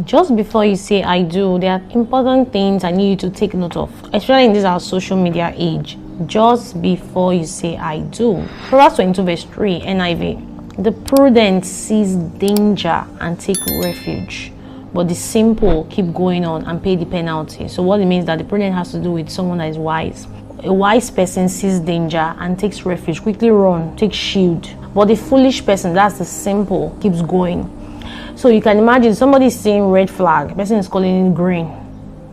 Just before you say I do, there are important things I need you to take note of, especially in this our social media age. Just before you say I do. Proverbs 22 verse 3 NIV. The prudent sees danger and take refuge, but the simple keep going on and pay the penalty. So what it means that the prudent has to do with someone that is wise. A wise person sees danger and takes refuge, quickly run, take shield. But the foolish person, that's the simple, keeps going. So you can imagine somebody seeing red flag, the person is calling it green.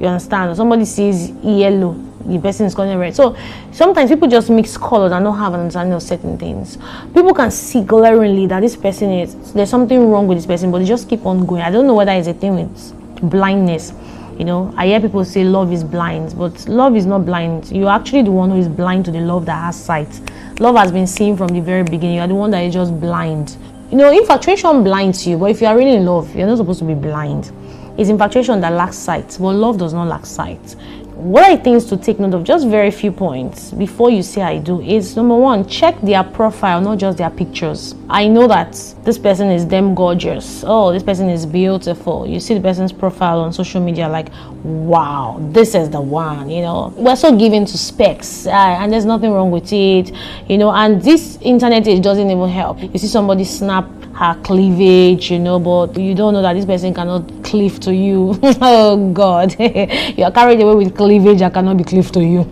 You understand? Somebody sees yellow, the person is calling it red. So sometimes people just mix colors and don't have an understanding of certain things. People can see glaringly that this person there's something wrong with this person, but they just keep on going. I don't know whether it's a thing with blindness. You know, I hear people say love is blind, but love is not blind. You're actually the one who is blind to the love that has sight. Love has been seen from the very beginning. You're the one that is just blind. You know, infatuation blinds you, but if you are really in love, you're not supposed to be blind. It's infatuation that lacks sight, but love does not lack sight. What are things to take note of? Just very few points before you say I do is, number one, check their profile, not just their pictures. I know that this person is damn gorgeous. Oh, this person is beautiful. You see the person's profile on social media, like, wow, this is the one, you know. We're so given to specs, and there's nothing wrong with it, you know, and this internet age doesn't even help. You see somebody snap her cleavage, you know, but you don't know that this person cannot cleave to you. Oh God, you are carried away with cleavage that cannot be cleaved to you.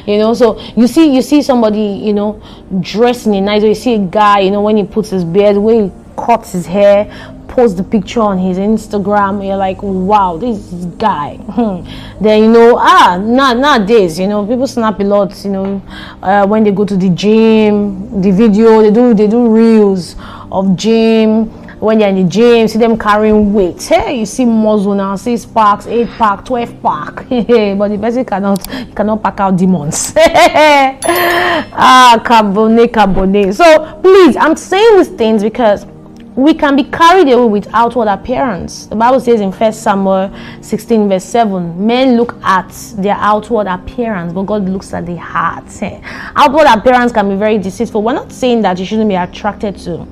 You know, so you see somebody, you know, dressed in a nice way. You see a guy, you know, when he puts his beard, when he cuts his hair, posts the picture on his Instagram, you're like, wow, this guy. Then, you know, nowadays, you know, people snap a lot, you know, when they go to the gym, the video, they do reels of gym. When they're in the gym, see them carrying weight. Hey, you see muscle now, 6 packs, 8 pack, 12 pack. But the person cannot pack out demons. Carbonate. So please, I'm saying these things because we can be carried away with outward appearance. The Bible says in 1 Samuel 16 verse 7, men look at their outward appearance, but God looks at the heart. Outward appearance can be very deceitful. We're not saying that you shouldn't be attracted to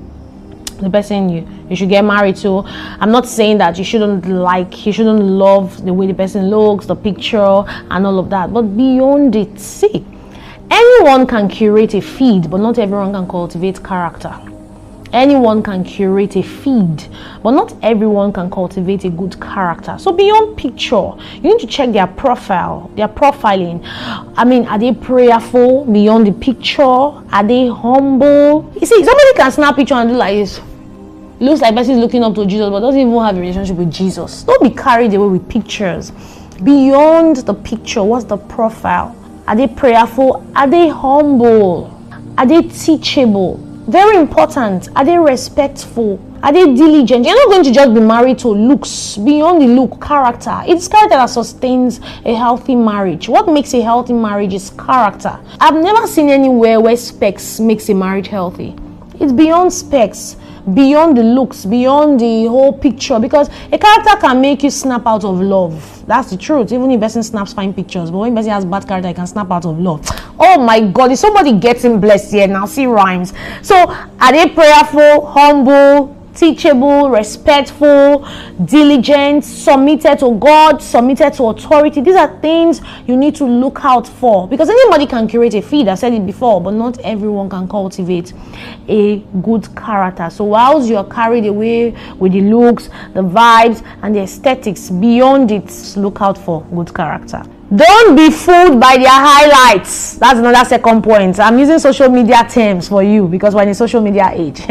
the person you should get married to. I'm not saying that you shouldn't love the way the person looks, the picture and all of that, but beyond it, see, anyone can curate a feed, but not everyone can cultivate character. Anyone can curate a feed, but not everyone can cultivate a good character. So beyond picture, you need to check their profile, their profiling. I mean, are they prayerful beyond the picture? Are they humble? You see, somebody can snap a picture and do like this. Looks like person is looking up to Jesus, but doesn't even have a relationship with Jesus. Don't be carried away with pictures. Beyond the picture, what's the profile? Are they prayerful? Are they humble? Are they teachable? Very important. Are they respectful? Are they diligent? You're not going to just be married to looks. Beyond the look, character. It's character that sustains a healthy marriage. What makes a healthy marriage is character. I've never seen anywhere where specs makes a marriage healthy. It's beyond specs, beyond the looks, beyond the whole picture, because a character can make you snap out of love. That's the truth. Even if a person snaps fine pictures, but when a person has bad character, he can snap out of love. Oh my God, is somebody getting blessed here now? See rhymes. So are they prayerful, humble, teachable, respectful, diligent, submitted to God, submitted to authority? These are things you need to look out for, because anybody can curate a feed. I said it before, but not everyone can cultivate a good character. So whilst you're carried away with the looks, the vibes and the aesthetics, beyond it, look out for good character. Don't be fooled by their highlights. That's another second point. I'm using social media terms for you because we're in a social media age.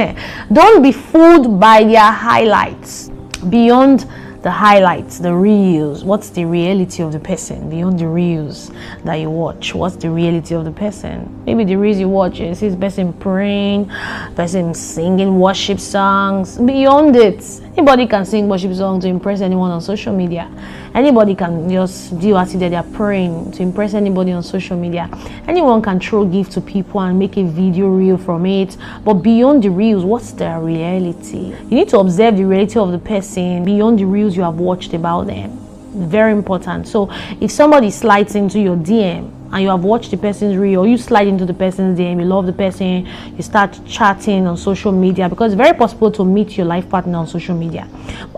Don't be fooled by their highlights. Beyond the highlights, the reels, what's the reality of the person? Beyond the reels that you watch, what's the reality of the person? Maybe the reels you watch is this person praying, person singing worship songs. Beyond it, anybody can sing worship songs to impress anyone on social media. Anybody can just do as if they are praying to impress anybody on social media. Anyone can throw gifts to people and make a video reel from it. But beyond the reels, what's their reality? You need to observe the reality of the person beyond the reels you have watched about them. Very important. So if somebody slides into your DM and you have watched the person's reel, or you slide into the person's DM, you love the person, you start chatting on social media, because it's very possible to meet your life partner on social media.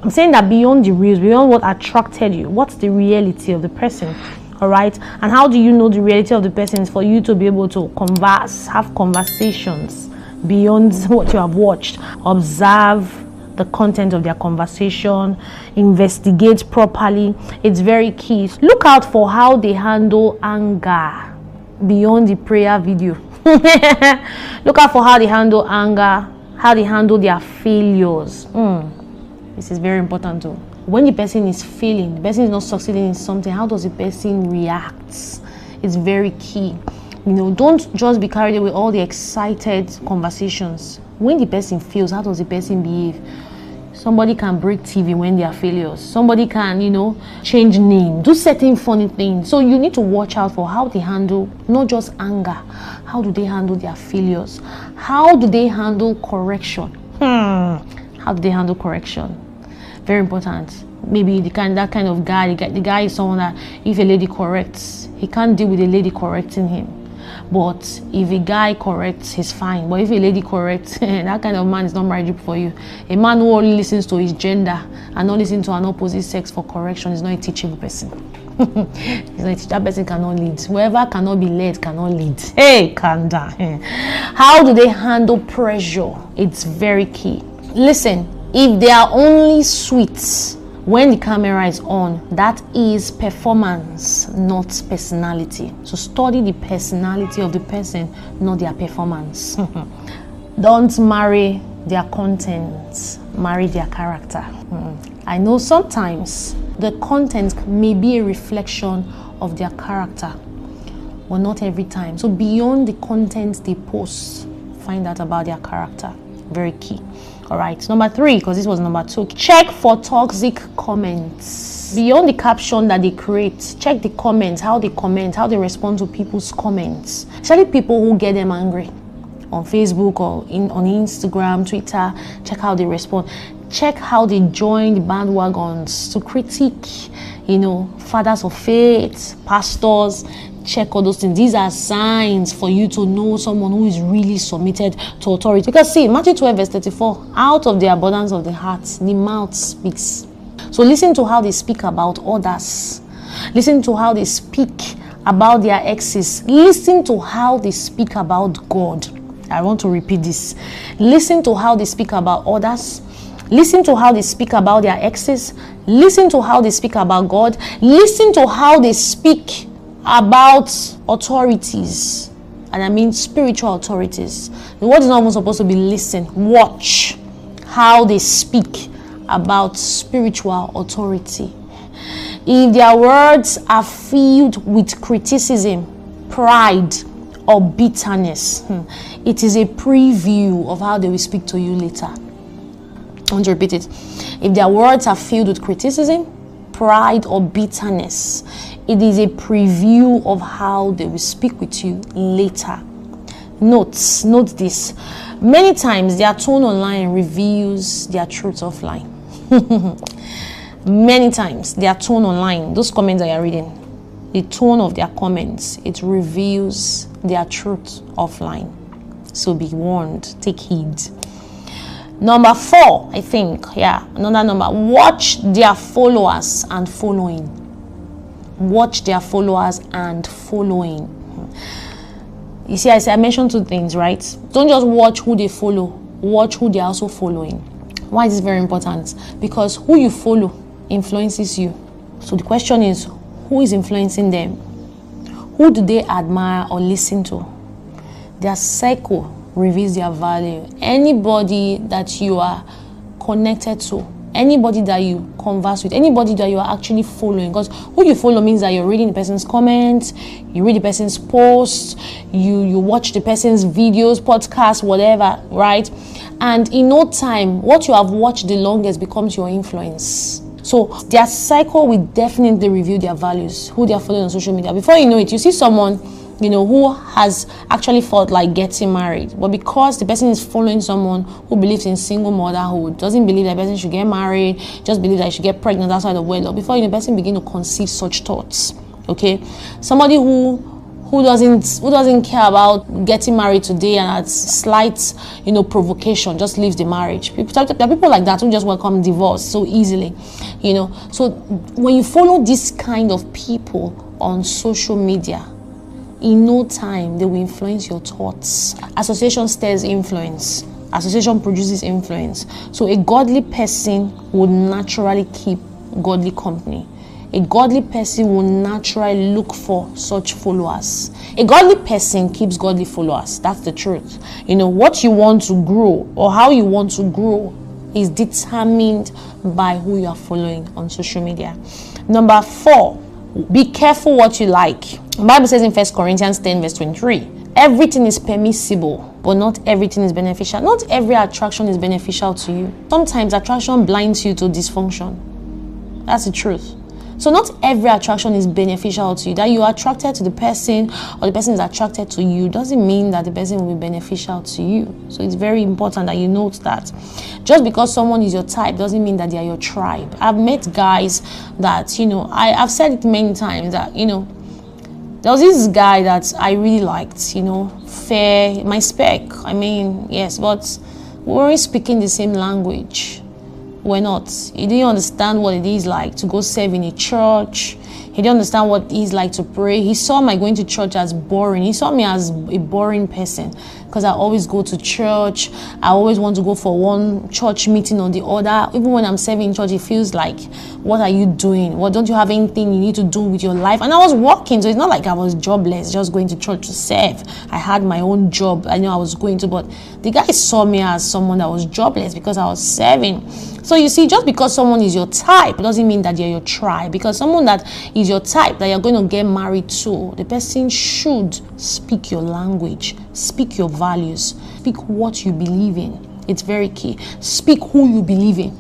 I'm saying that beyond the reels, beyond what attracted you, what's the reality of the person? All right. And how do you know the reality of the person? Is for you to be able to converse, have conversations beyond what you have watched. Observe the content of their conversation, investigate properly. It's very key. Look out for how they handle anger beyond the prayer video. Look out for how they handle anger, how they handle their failures. This is very important too. When the person is failing, the person is not succeeding in something, how does the person react? It's very key. Don't just be carried away with all the excited conversations. When the person fails, how does the person behave? Somebody can break TV when they are failures. Somebody can, change name, do certain funny things. So you need to watch out for how they handle not just anger. How do they handle their failures? How do they handle correction? How do they handle correction? Very important. Maybe that kind of guy, the guy is someone that if a lady corrects, he can't deal with a lady correcting him. But if a guy corrects, he's fine. But if a lady corrects, that kind of man is not marriageable for you. A man who only listens to his gender and not listen to an opposite sex for correction is not a teachable person. That person cannot lead. Whoever cannot be led cannot lead. Hey, calm down. How do they handle pressure? It's very key. Listen, if they are only sweet when the camera is on, that is performance, not personality. So study the personality of the person, not their performance. Don't marry their content, marry their character. I know sometimes the content may be a reflection of their character, but not every time. So beyond the content they post, find out about their character. Very key. All right, number 3, because this was number 2. Check for toxic comments. Beyond the caption that they create, check the comments, how they respond to people's comments. Especially people who get them angry on Facebook or on Instagram, Twitter. Check how they respond. Check how they join the bandwagons to critique, fathers of faith, pastors. Check all those things. These are signs for you to know someone who is really submitted to authority. Because see, Matthew 12 verse 34, out of the abundance of the heart, the mouth speaks. So listen to how they speak about others. Listen to how they speak about their exes. Listen to how they speak about God. I want to repeat this. Listen to how they speak about others. Listen to how they speak about their exes. Listen to how they speak about God. Listen to how they speak about authorities, and I mean spiritual authorities. The word is not even supposed to be listen. Watch how they speak about spiritual authority. If their words are filled with criticism, pride, or bitterness, it is a preview of how they will speak to you later. I want to repeat it. If their words are filled with criticism, pride, or bitterness, it is a preview of how they will speak with you later. Note this. Many times their tone online reveals their truth offline. Many times their tone online, those comments that you're reading, the tone of their comments, it reveals their truth offline. So be warned, take heed. Number 4, I think, another number. Watch their followers and following. Watch their followers and following. You see, I mentioned 2 things, right? Don't just watch who they follow, watch who they're also following. Why is this very important? Because who you follow influences you. So the question is, who is influencing them? Who do they admire or listen to? Their cycle reveals their value. Anybody that you are connected to, anybody that you converse with, anybody that you are actually following, because who you follow means that you're reading the person's comments, you read the person's posts, you watch the person's videos, podcasts, whatever, right? And in no time, what you have watched the longest becomes your influence. So their cycle will definitely reveal their values, who they are following on social media. Before you know it, you see someone who has actually felt like getting married, but because the person is following someone who believes in single motherhood, doesn't believe that person should get married, just believe that she should get pregnant outside of wedlock, before the person begin to conceive such thoughts. Okay, somebody who who doesn't care about getting married today and at slight, provocation just leaves the marriage. There are people like that who just welcome divorce so easily, So when you follow this kind of people on social media, in no time they will influence your thoughts. Association stirs influence. Association produces influence. So a godly person would naturally keep godly company. A godly person will naturally look for such followers. A godly person keeps godly followers. That's the truth. What you want to grow or how you want to grow is determined by who you are following on social media. Number 4, be careful what you like. The Bible says in 1 Corinthians 10 verse 23, everything is permissible, but not everything is beneficial. Not every attraction is beneficial to you. Sometimes attraction blinds you to dysfunction. That's the truth. So not every attraction is beneficial to you. That you are attracted to the person or the person is attracted to you doesn't mean that the person will be beneficial to you. So it's very important that you note that. Just because someone is your type doesn't mean that they are your tribe. I've met guys that, I've said it many times that, there was this guy that I really liked, fair, my spec. Yes, but we weren't speaking the same language. We're not. He didn't understand what it is like to go serve in a church. He didn't understand what it is like to pray. He saw my going to church as boring. He saw me as a boring person because I always go to church. I always want to go for one church meeting or the other. Even when I'm serving in church, it feels like, what are you doing? What, don't you have anything you need to do with your life? And I was working, so it's not like I was jobless, just going to church to serve. I had my own job I know I was going to, but the guy saw me as someone that was jobless because I was serving. So you see, just because someone is your type doesn't mean that they're your tribe. Because someone that is your type that you're going to get married to, the person should speak your language, speak your values, speak what you believe in. It's very key. Speak who you believe in.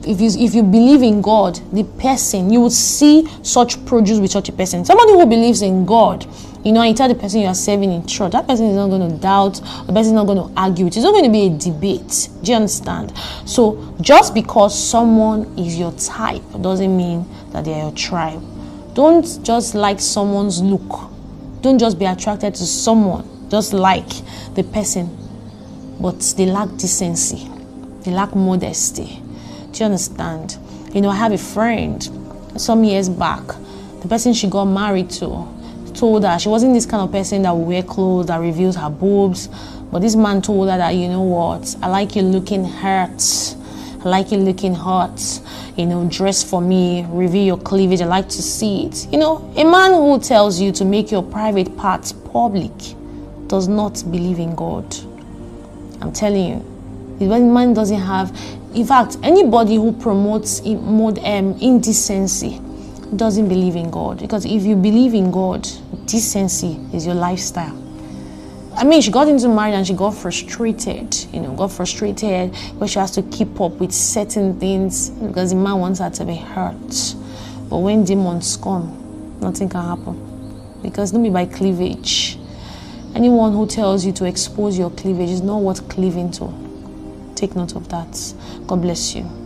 If you believe in God, the person, you will see such produce with such a person. Somebody who believes in God, and you tell the person you are serving in church, that person is not going to doubt, the person is not going to argue. It's not going to be a debate. Do you understand? So just because someone is your type doesn't mean that they are your tribe. Don't just like someone's look. Don't just be attracted to someone just like the person, but they lack decency. They lack modesty. Do you understand? I have a friend some years back. The person she got married to told her she wasn't this kind of person that will wear clothes that reveals her boobs, but this man told her that, you know what, I like you looking hurt, I like you looking hot, dress for me, reveal your cleavage, I like to see it. A man who tells you to make your private parts public does not believe in God. I'm telling you, the man doesn't have, in fact, anybody who promotes indecency doesn't believe in God. Because if you believe in God, decency is your lifestyle. She got into marriage and she got frustrated, where she has to keep up with certain things because the man wants her to be hurt. But when demons come, nothing can happen because don't be by cleavage. Anyone who tells you to expose your cleavage is not worth cleaving to. Take note of that. God bless you.